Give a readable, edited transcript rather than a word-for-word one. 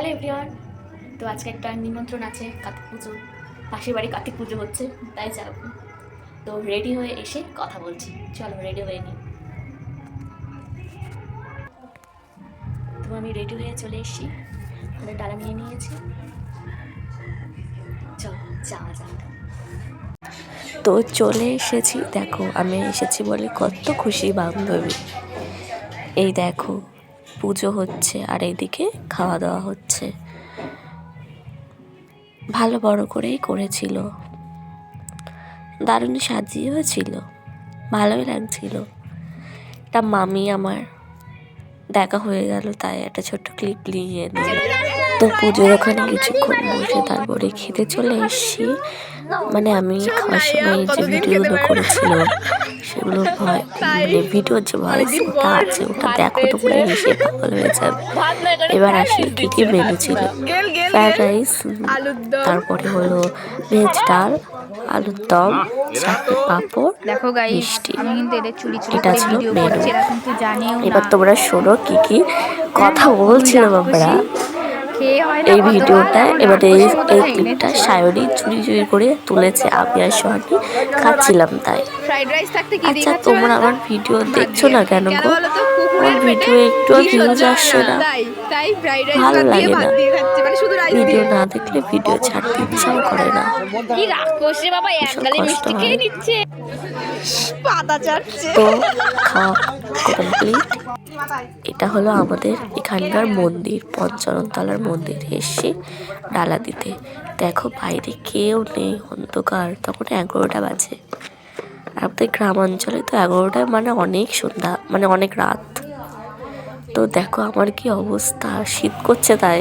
Hello everyone. তো আজকে একটা নিমন্ত্রণ আছে, কার্তিক পুজো, পাশের বাড়ি কার্তিক পুজো হচ্ছে, তাই যাব। তো রেডি হয়ে এসে কথা বলছি, চলো রেডি হয়ে নিই। তো আমি রেডি হয়ে চলে এসেছি, ওদের ডালা নিয়ে নিয়েছি, চলো যাওয়া যাক। তো চলে এসেছি, দেখো আমি এসেছি বলে কত খুশি বান্ধবী। এই দেখো পুজো হচ্ছে আর এইদিকে খাওয়া দাওয়া হচ্ছে, ভালো বড় করেই করেছিল, দারুণ সাজিয়েও ছিল, ভালোই লাগছিল। একটা মামি আমার দেখা হয়ে গেল, তাই একটা ছোট্ট ক্লিপ নিয়ে নিল। তো পুজোর ওখানে কিছুক্ষণ বসে তারপরে খেতে চলে এসেছি। মানে আমি খাওয়ার সময় যে ভিডিওগুলো করেছিলাম সেগুলো মানে ভিডিওর যে ভয়েস ওটা আছে, ওটা দেখো তোমরা হেসে পাগল হয়ে যাবে। এবার আসি কী কী মেনু ছিল। ফ্রায়েড রাইস, তারপরে হলো ভেজ ডাল, আলুর দম, চাটনি, পাঁপড়, দেখো গাইস, মিষ্টি। আমি কিন্তু এদের চুরি চুরি এটা করে ছিল ভিডিও মেনু। করছি, এরা কিন্তু জানেও না। এবার তোমরা শোনো কি কি কথা বলছিলাম আমরা এই ভিডিওটা। এবার এই ক্লিপটা সায়নী চুরি চুরি করে তুলেছে, আমি আর সোহানি খাচ্ছিলাম তাই। ফ্রাইড রাইস থাকতে কি আচ্ছা দেখাচ্ছে তোমরা আমার ভিডিও দেখছো না কেন গো? আমার ভিডিও একটু ভিউজ আসছে না, তাই ফ্রাইড রাইস ভালো লাগে না। দিয়ে খাচ্ছে, মানে শুধু রাইস ভিডিও না দেখলে ভিডিও ছাড়তে ইচ্ছাও করে না, কি রাক্ষস রে বাবা, এক ভীষণ গালে কষ্ট মিষ্টি হয়। খেয়ে নিচ্ছে, পাতা চাটছে। তো খাওয়া কমপ্লিট। এটা হলো আমাদের এখানকার মন্দির, পঞ্চরণতলার মন্দির। এসছি ডালা দিতে, দেখো বাইরে কেউ নেই, অন্ধকার, তখন 11টা বাজে। আমাদের গ্রাম অঞ্চলে তো 11টা মানে অনেক সন্ধ্যা, মানে অনেক রাত। তো দেখো আমার কি অবস্থা, শীত করছে তাই